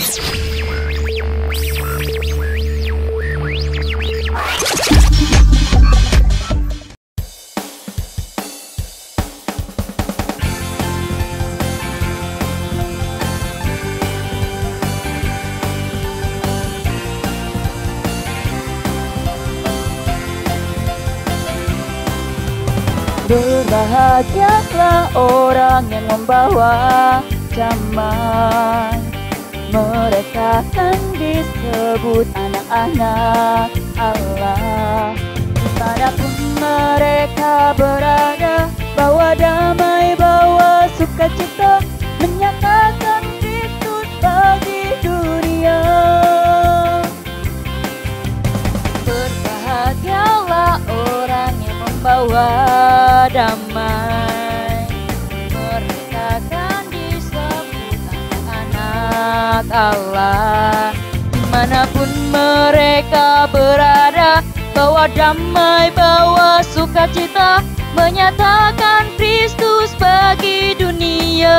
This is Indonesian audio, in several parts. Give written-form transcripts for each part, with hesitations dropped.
Berbahagialah orang yang membawa damai. Mereka akan disebut anak-anak Allah. Dimanapun mereka berada, bawa damai, bawa sukacita, menyatakan Kristus bagi dunia. Berbahagialah orang yang membawa damai. Mereka akan disebut anak-anak Allah. Dimanapun mereka berada, bawa damai, bawa sukacita, menyatakan Kristus bagi dunia.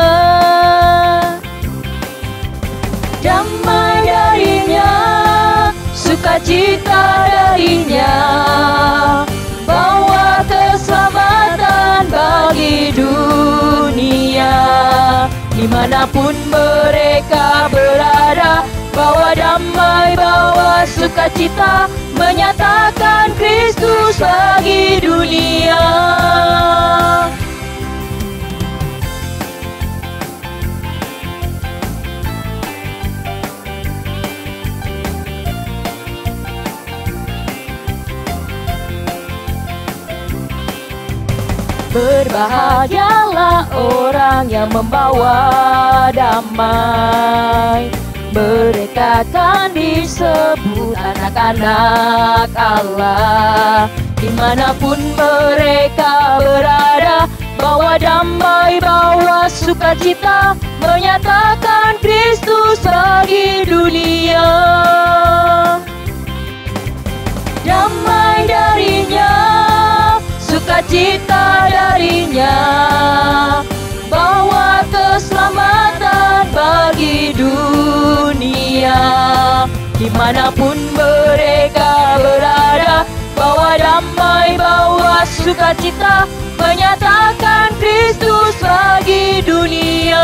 Damai darinya, sukacita darinya, bawa keselamatan bagi dunia. Dimanapun mereka berada, bawa damai, bawa sukacita, menyatakan Kristus bagi dunia. Berbahagialah orang yang membawa damai. Mereka akan disebut anak-anak Allah. Dimanapun mereka berada, bawa damai, bawa sukacita, menyatakan Kristus bagi dunia. Damai darinya, sukacita darinya, bawa keselamatan bagi dunia. Dimanapun mereka berada, bawa damai, bawa sukacita, menyatakan Kristus bagi dunia.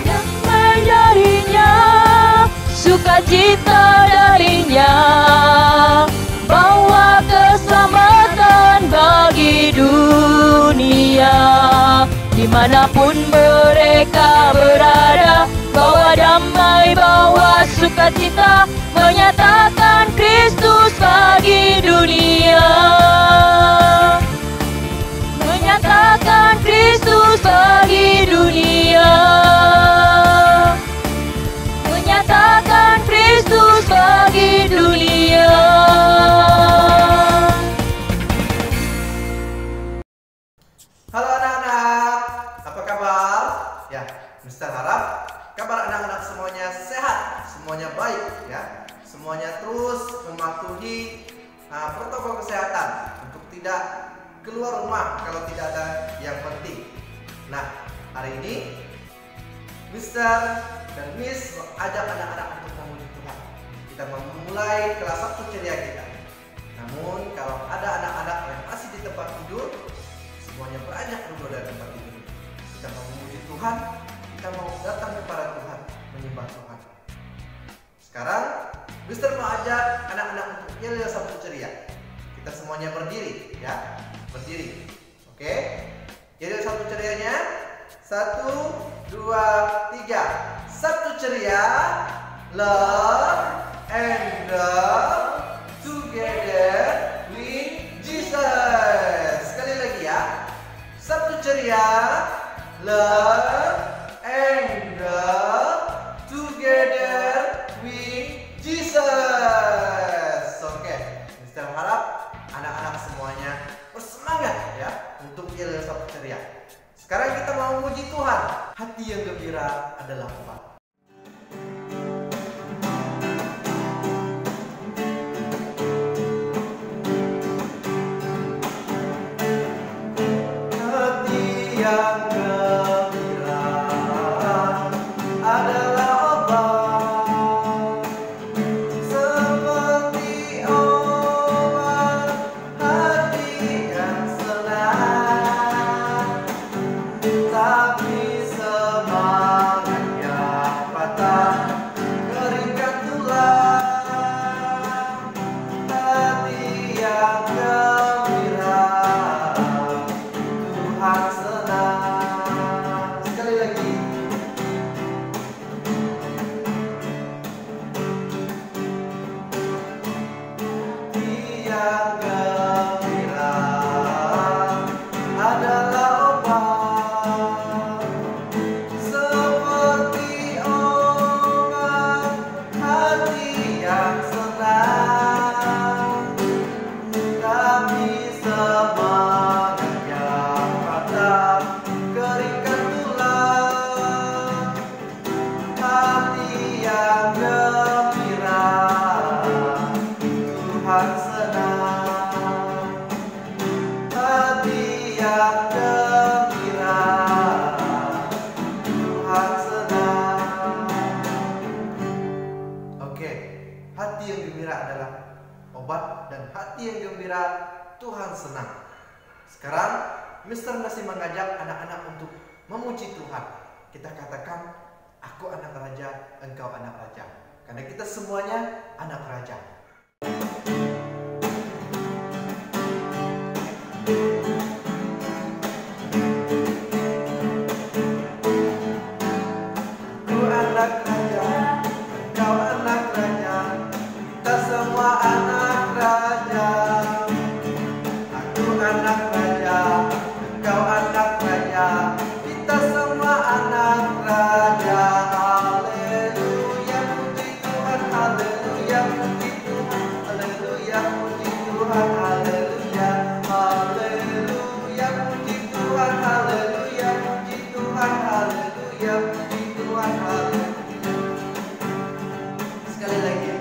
Damai darinya, sukacita darinya, bawa keselamatan bagi dunia. Dimanapun mereka berada, bawa damai, bawa sukacita, menyatakan Kristus bagi dunia. Menyatakan Kristus bagi dunia. Menyatakan Kristus bagi dunia. Halo anak-anak, apa kabar? Ya, Mister harap kabar anak-anak semuanya sehat, semuanya baik ya. Semuanya terus mematuhi protokol kesehatan untuk tidak keluar rumah kalau tidak ada yang penting. Nah, hari ini Mister dan Miss ajak anak-anak untuk memuji Tuhan. Kita memulai kelas Sabtu ceria kita. Namun kalau ada anak-anak yang masih di tempat tidur, semuanya beranjak dulu dari tempat tidur. Kita mau memuji Tuhan, kita mau datang kepada Tuhan, menyembah Tuhan. Sekarang Mister mau ajak anak-anak untuk yel Sabtu ceria. Kita semuanya berdiri ya, berdiri. Oke? Yel Sabtu cerianya 1, 2, 3. Sabtu ceria, love and love together with Jesus. Sekali lagi ya. Sabtu ceria, love and love together with Jesus. Oke, Mister harap anak-anak semuanya bersemangat ya untuk yel Sabtu ceria. Sekarang kita mau memuji Tuhan. Hati yang gembira adalah apa? Hati yang gembira adalah obat, seperti obat hati yang senang. Tapi semangat yang patah keringkan tulang. Hati yang gembira Tuhan senang. Sekali lagi. Hati yang gembira adalah obat, seperti obat hati yang senang. Tapi semangat yang patah keringkan tulang. Hati yang gembira Tuhan senang. Hati yang gembira Tuhan senang. Oke, hati yang gembira adalah obat dan hati yang gembira Tuhan senang. Sekarang Mister masih mengajak anak-anak untuk memuji Tuhan. Kita katakan, aku anak raja, engkau anak raja. Karena kita semuanya anak raja. Aku anak raja, engkau anak raja, kita semua anak raja. Aku anak raja, engkau anak raja, kita semua anak raja. Haleluya, puji Tuhan, haleluya, puji Tuhan, haleluya, puji Tuhan, haleluya, haleluya, puji Tuhan, haleluya, puji Tuhan, haleluya, puji Tuhan, haleluya. Sekali lagi.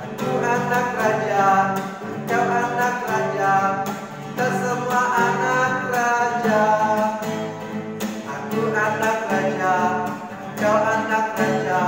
Aku anak raja, engkau anak raja, kita semua anak raja. Aku anak raja, engkau anak raja,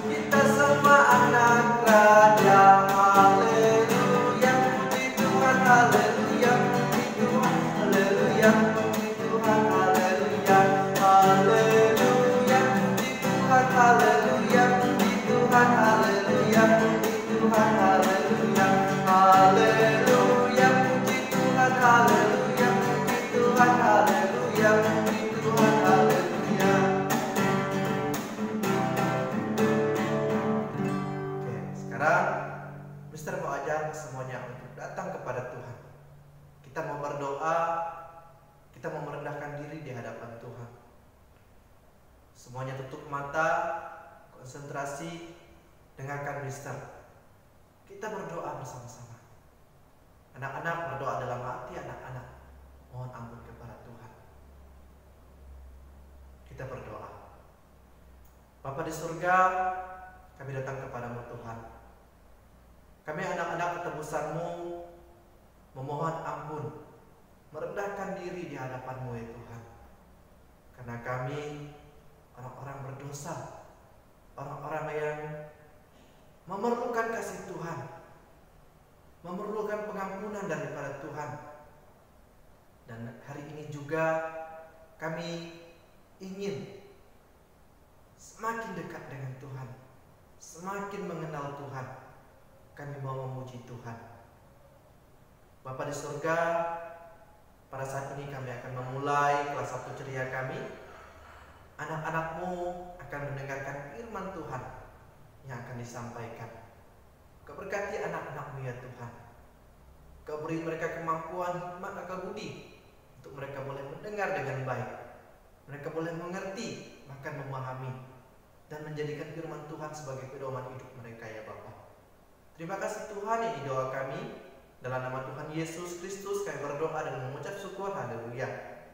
kita semua anak raja. Haleluya, puji Tuhan, haleluya, puji Tuhan, haleluya, puji Tuhan, haleluya, haleluya, puji Tuhan, haleluya, puji Tuhan, haleluya, puji Tuhan, haleluya, haleluya, puji Tuhan, haleluya, puji Tuhan, haleluya, puji Tuhan, haleluya. Oke, sekarang Mister mau ajak semuanya untuk datang kepada Tuhan. Kita mau berdoa, kita mau merendahkan diri di hadapan Tuhan. Semuanya tutup mata, konsentrasi, dengarkan Mister. Kita berdoa bersama-sama. Anak-anak berdoa dalam hati anak-anak. Mohon ampun kepada Tuhan. Kita berdoa. Bapa di surga, kami datang kepadamu Tuhan. Kami anak-anak ketebusan-Mu memohon ampun, merendahkan diri di hadapan-Mu ya Tuhan. Karena kami orang-orang berdosa, orang-orang yang memerlukan kasih Tuhan, memerlukan pengampunan daripada Tuhan. Dan hari ini juga kami ingin semakin dekat dengan Tuhan, semakin mengenal Tuhan. Kami mau memuji Tuhan. Bapa di surga, pada saat ini kami akan memulai kelas 1 ceria kami. Anak-anak-Mu akan mendengarkan firman Tuhan yang akan disampaikan. Kau berkati anak-anak-Mu ya Tuhan. Kau beri mereka kemampuan, hikmat, akal budi untuk mereka boleh mendengar dengan baik. Mereka boleh mengerti, bahkan memahami, dan menjadikan firman Tuhan sebagai pedoman hidup mereka ya Bapa. Terima kasih Tuhan, ini doa kami. Dalam nama Tuhan Yesus Kristus kami berdoa dan mengucap syukur. Haleluya.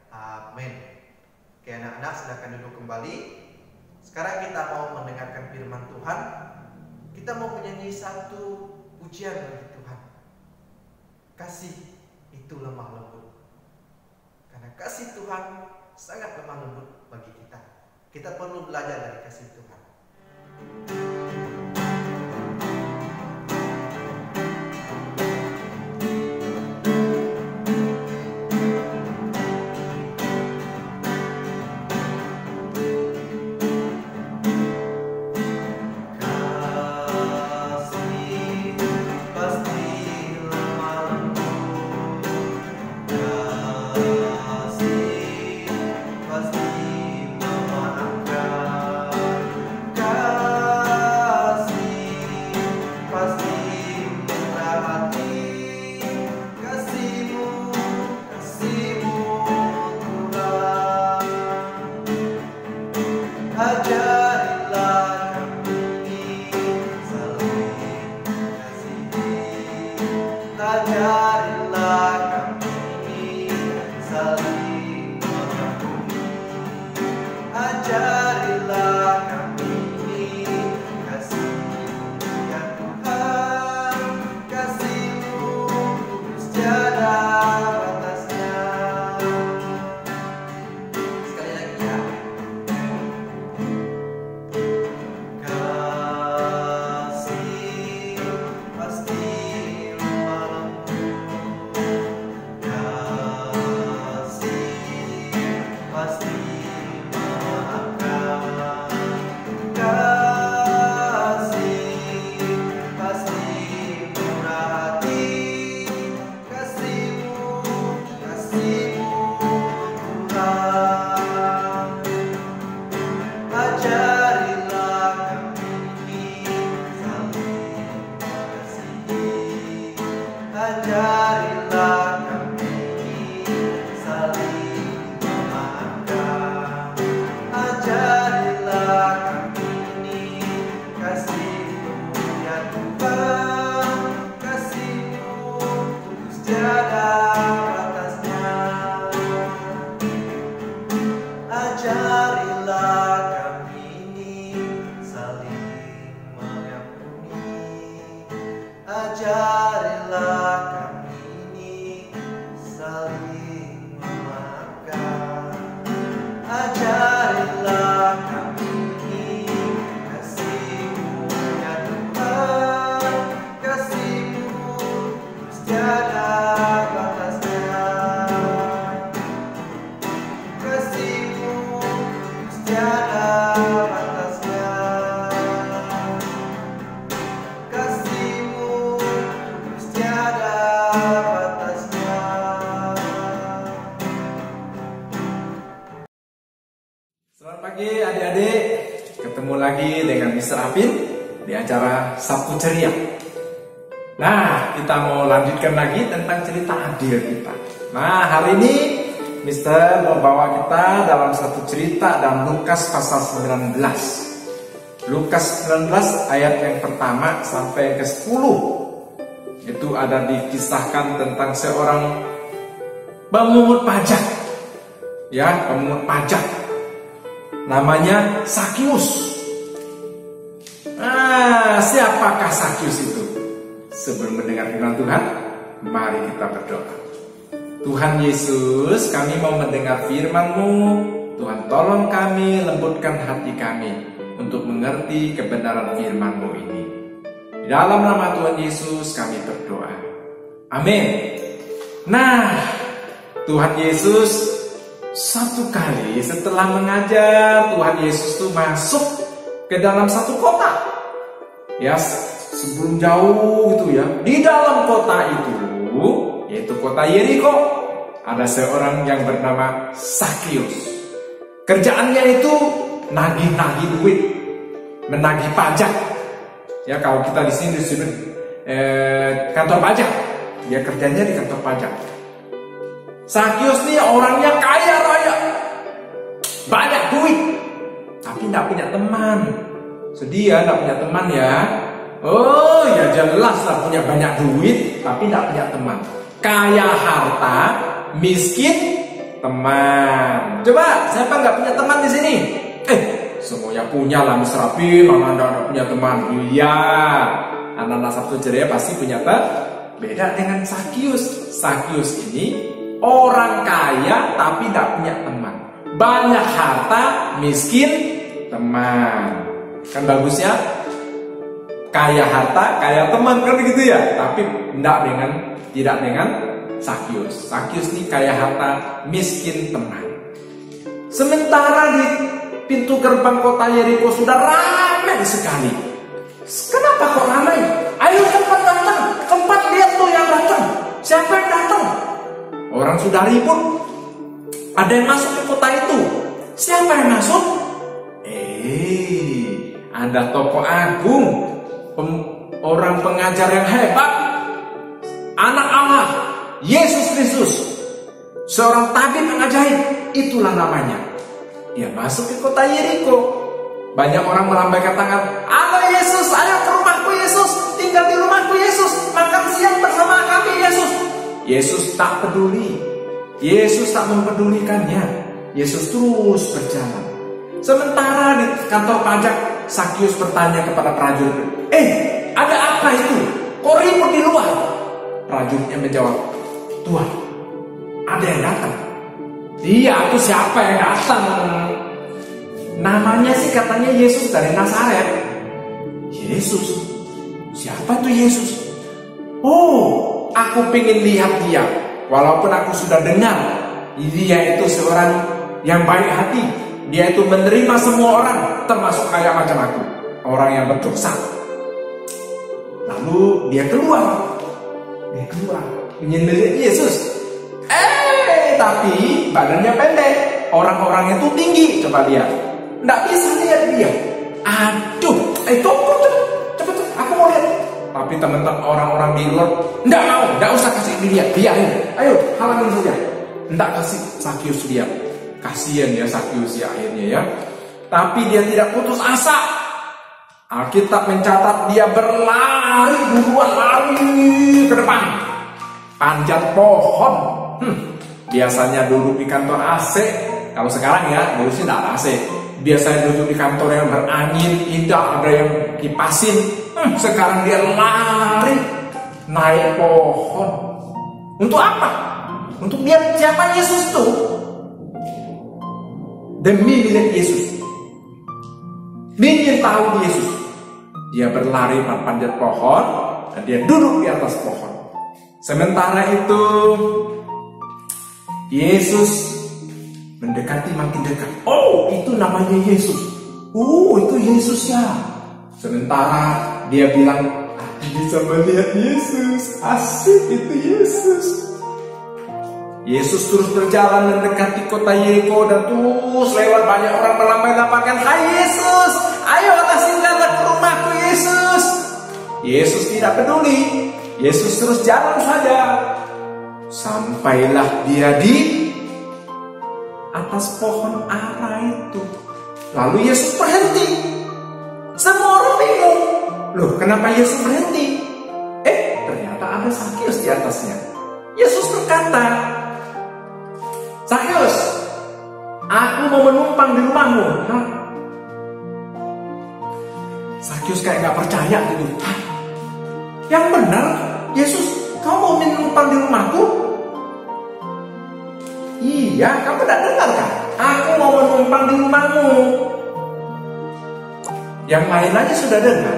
Amin. Oke anak-anak, silakan duduk kembali. Sekarang kita mau mendengarkan firman Tuhan. Kita mau menyanyi satu pujian bagi Tuhan. Kasih itu lemah lembut. Karena kasih Tuhan sangat lemah lembut bagi kita. Kita perlu belajar dari kasih Tuhan. Selamat pagi adik-adik, ketemu lagi dengan Mr. Apin di acara Sabtu Ceria. Nah, kita mau lanjutkan lagi tentang cerita adil kita. Nah, hari ini Mr. mau bawa kita dalam satu cerita dalam Lukas pasal 19. Lukas 19 ayat yang pertama sampai yang ke-10. Itu ada dikisahkan tentang seorang pemungut pajak. Ya, pemungut pajak. Namanya Sakius. Siapakah Sakius itu? Sebelum mendengar firman Tuhan, mari kita berdoa. Tuhan Yesus, kami mau mendengar firman-Mu. Tuhan tolong kami, lembutkan hati kami untuk mengerti kebenaran firman-Mu ini. Di dalam nama Tuhan Yesus kami berdoa. Amin. Nah, Tuhan Yesus satu kali setelah mengajar, Tuhan Yesus itu masuk ke dalam satu kota. Ya, sebelum jauh itu ya, di dalam kota itu, yaitu kota Yeriko, ada seorang yang bernama Sakius. Kerjaannya itu nagih-nagih duit, menagih pajak. Ya, kalau kita di sini disebut kantor pajak, dia kerjanya di kantor pajak. Sakius ini orangnya kaya raya, banyak duit, tapi tidak punya teman. Sedih ya, tidak punya teman ya. Oh ya jelas lah, punya banyak duit, tapi tidak punya teman. Kaya harta, miskin teman. Coba, siapa nggak punya teman di sini? Semuanya punya lah, Mr. Rapi, mana ada punya teman? Iya. Anak-anak Sabtu ceria pasti punya beda dengan Sakius. Sakius ini orang kaya tapi tidak punya teman. Banyak harta, miskin teman. Kan bagusnya kaya harta, kaya teman, kan begitu ya. Tapi tidak dengan Sakius. Sakius ini kaya harta, miskin teman. Sementara di pintu gerbang kota Yeriko sudah ramai sekali. Kenapa kok ramai? Ayo cepat datang, cepat lihat tuh yang datang. Siapa yang datang? Orang sudah ribut. Ada yang masuk ke kota itu. Siapa yang masuk? Ada tokoh agung, orang pengajar yang hebat, anak Allah, Yesus Kristus, seorang tabib yang ajaib. Itulah namanya. Dia masuk ke kota Yeriko. Banyak orang melambaikan tangan. Halo Yesus, ayo ke rumahku Yesus, tinggal di rumahku Yesus, makan siang bersama kami Yesus. Yesus tak peduli. Yesus tak mempedulikannya. Yesus terus berjalan. Sementara di kantor pajak, Sakius bertanya kepada prajurit, ada apa itu? Kok ribut di luar? Prajuritnya menjawab, Tuhan, ada yang datang. Iya, itu siapa yang datang? Namanya sih katanya Yesus dari Nazaret. Yesus? Siapa tuh Yesus? Oh, aku pengen lihat dia. Walaupun aku sudah dengar, dia itu seorang yang baik hati. Dia itu menerima semua orang, termasuk kayak macam aku, orang yang berdosa. Lalu dia keluar, ingin melihat Yesus. Tapi badannya pendek, orang-orang itu tinggi. Coba lihat, nggak bisa lihat dia. Aduh, cepet, aku mau lihat. Tapi teman-teman orang-orang di luar nggak usah kasih dilihat, biarin. Ayo, halangin saja. Nggak kasih Sakius lihat. Kasihan ya Sakius ya akhirnya ya. Tapi dia tidak putus asa. Alkitab mencatat dia berlari duluan, lari ke depan, panjat pohon. Biasanya duduk di kantor AC. Kalau sekarang ya, dulu sih tidak ada AC. Biasanya duduk di kantor yang berangin, indah, ada yang kipasin. Sekarang dia lari naik pohon. Untuk apa? Untuk lihat siapa Yesus itu. Demi lihat Yesus, ingin tahu Yesus. Dia berlari panjat pohon dan dia duduk di atas pohon. Sementara itu Yesus mendekati makin dekat. Oh, itu namanya Yesus. Itu Yesus ya. Sementara dia bilang, aku bisa melihat Yesus. Asik, itu Yesus. Yesus terus berjalan mendekati kota Yeriko dan terus lewat banyak orang melambai-lambaikan, hai Yesus, ayo singgahlah ke rumahku Yesus. Yesus tidak peduli. Yesus terus jalan saja. Sampailah dia di atas pohon ara itu. Lalu Yesus berhenti. Semua orang bingung. Loh, kenapa Yesus berhenti? Ternyata ada Sakius di atasnya. Yesus berkata, Sakius, aku mau menumpang di rumahmu. Sakius kayak gak percaya gitu. Yang benar, Yesus, kamu mau menumpang di rumahku? Iya, kamu tidak dengar kan? Aku mau menumpang di rumahmu. Yang lain aja sudah dengar.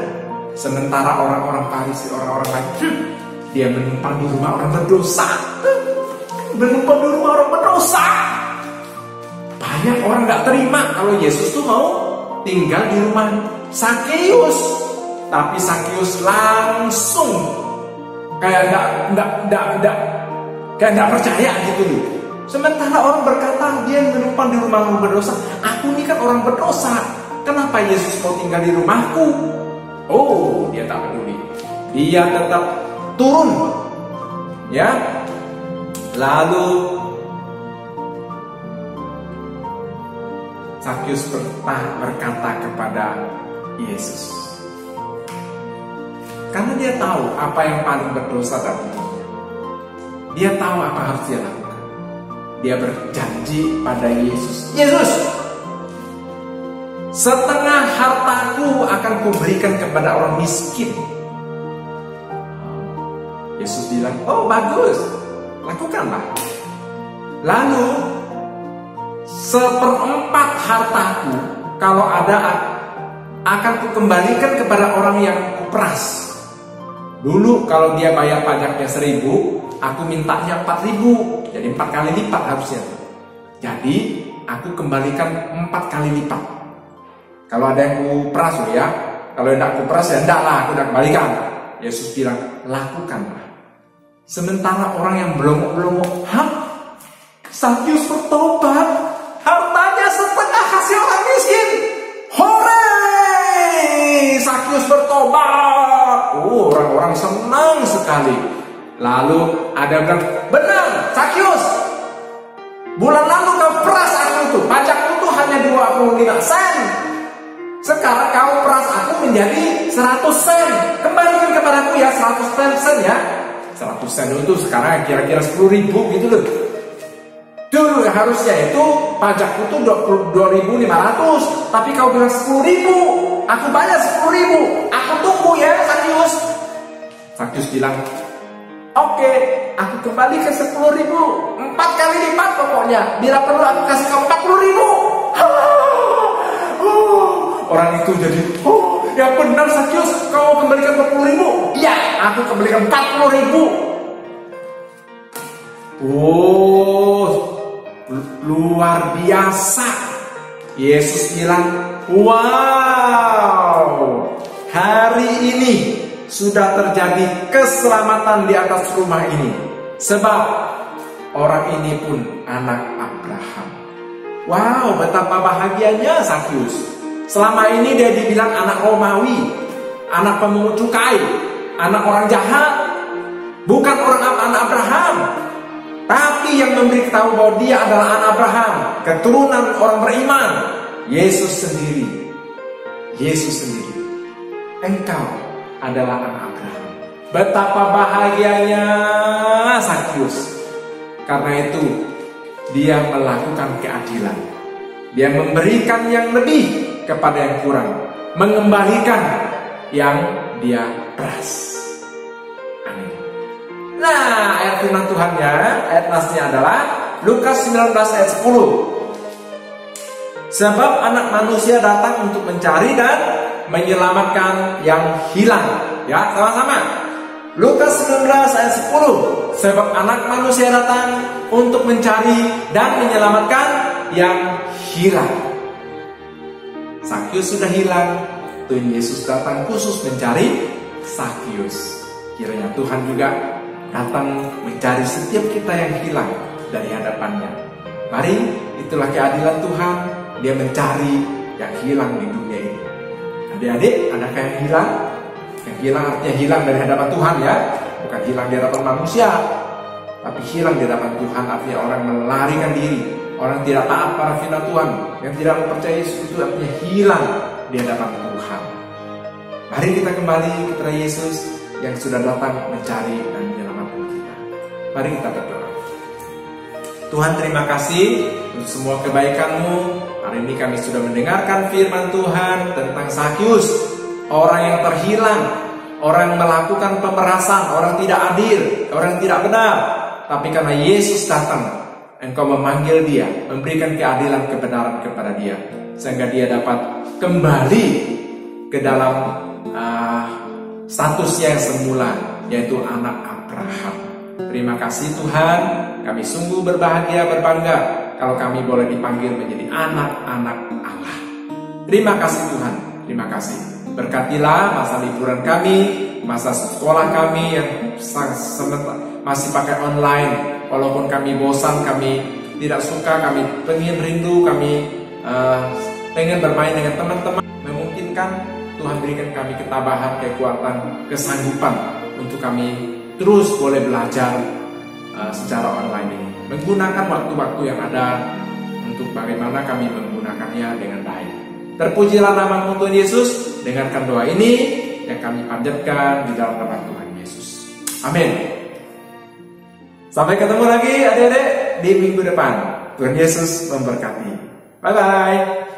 Sementara orang-orang Farisi, orang-orang lain, dia menumpang di rumah orang berdosa. Menumpang di rumah orang berdosa. Banyak orang gak terima kalau Yesus tuh mau tinggal di rumah Sakius. Tapi Sakius langsung kayak gak percaya gitu loh. Sementara orang berkata dia menumpang di rumah orang berdosa. Aku ini kan orang berdosa. Kenapa Yesus mau tinggal di rumahku? Oh, dia tak peduli. Dia tetap turun. Ya. Lalu Sakius berkata kepada Yesus. Karena dia tahu apa yang paling berdosa dari dirinya. Dia tahu apa harus dia lakukan. Dia berjanji pada Yesus. Yesus, setengah hartaku akan kuberikan kepada orang miskin. Yesus bilang, oh bagus, lakukanlah. Lalu 1/4 hartaku kalau ada akan kukembalikan kepada orang yang kuperas. Dulu kalau dia bayar pajaknya 1.000, aku mintanya 4.000, jadi 4 kali lipat harusnya. Jadi aku kembalikan 4 kali lipat. Kalau ada yang kuperas ya, kalau tidak kuperas ya tidaklah, aku udah kembalikan. Yesus bilang, lakukanlah. Sementara orang yang belum, Sakyus bertobat, hartanya setengah hasil orang miskin. Hore! Sakyus bertobat. Orang-orang senang sekali. Lalu ada yang bilang, benar Sakyus, bulan lalu kau peras aku itu, pajakku itu hanya 25 sen. Sekarang kau peras aku menjadi 100 sen. Kembalikan kepadaku ya 100 sen ya. 100 sen itu sekarang kira-kira 10.000 gitu loh. Dulu harusnya itu pajakku tuh 22.500, tapi kau bilang 10.000, aku bayar 10.000, aku tunggu ya Sakyus. Sakyus bilang, oke, aku kembalikan 10.000, 4 kali lipat pokoknya. Bila perlu aku kasih kau 40.000. Orang itu jadi, ya benar Sakyus, kau kembalikan 40.000. Iya, aku kembalikan 40.000. Luar biasa. Yesus bilang, wow, hari ini sudah terjadi keselamatan di atas rumah ini, sebab orang ini pun anak Abraham. Wow, betapa bahagianya Sakyus. Selama ini dia dibilang anak Romawi, anak pemungut cukai, anak orang jahat, bukan anak Abraham. Tapi yang memberitahu bahwa dia adalah anak Abraham, keturunan orang beriman, Yesus sendiri. Yesus sendiri. Engkau adalah anak Abraham. Betapa bahagianya Sakyus. Karena itu dia melakukan keadilan. Dia memberikan yang lebih kepada yang kurang, mengembalikan yang dia peras. Amin. Nah, ayat firman Tuhan ya, ayat nasnya adalah Lukas 19 ayat 10. Sebab anak manusia datang untuk mencari dan menyelamatkan yang hilang. Ya, sama-sama. Lukas 19 ayat 10. Sebab anak manusia datang untuk mencari dan menyelamatkan yang hilang. Sakyus sudah hilang, Tuhan Yesus datang khusus mencari Sakyus. Kiranya Tuhan juga datang mencari setiap kita yang hilang dari hadapannya. Mari, itulah keadilan Tuhan. Dia mencari yang hilang di dunia ini. Adik-adik, adakah yang hilang? Yang hilang artinya hilang dari hadapan Tuhan ya, bukan hilang di hadapan manusia, tapi hilang di hadapan Tuhan artinya orang melarikan diri, orang tidak taat pada firman Tuhan, yang tidak mempercayai Yesus, itu artinya hilang di hadapan Tuhan. Mari kita kembali kepada Yesus yang sudah datang mencari dan menyelamatkan kita. Mari kita berdoa. Tuhan, terima kasih untuk semua kebaikan-Mu. Hari ini kami sudah mendengarkan firman Tuhan tentang Sakyus, orang yang terhilang, orang melakukan pemerasan, orang tidak adil, orang tidak benar. Tapi karena Yesus datang, Engkau memanggil dia, memberikan keadilan, kebenaran kepada dia, sehingga dia dapat kembali ke dalam statusnya yang semula, yaitu anak Abraham. Terima kasih Tuhan, kami sungguh berbahagia, berbangga kalau kami boleh dipanggil menjadi anak-anak Allah. Terima kasih Tuhan, terima kasih. Berkatilah masa liburan kami, masa sekolah kami yang masih pakai online. Walaupun kami bosan, kami tidak suka, kami pengen rindu, kami pengen bermain dengan teman-teman. Memungkinkan Tuhan berikan kami ketabahan, kekuatan, kesanggupan untuk kami terus boleh belajar secara online ini, menggunakan waktu-waktu yang ada untuk bagaimana kami menggunakannya dengan baik. Terpujilah nama Tuhan Yesus. Dengarkan doa ini yang kami panjatkan di dalam nama Tuhan Yesus. Amin. Sampai ketemu lagi adik-adik di minggu depan. Tuhan Yesus memberkati. Bye-bye.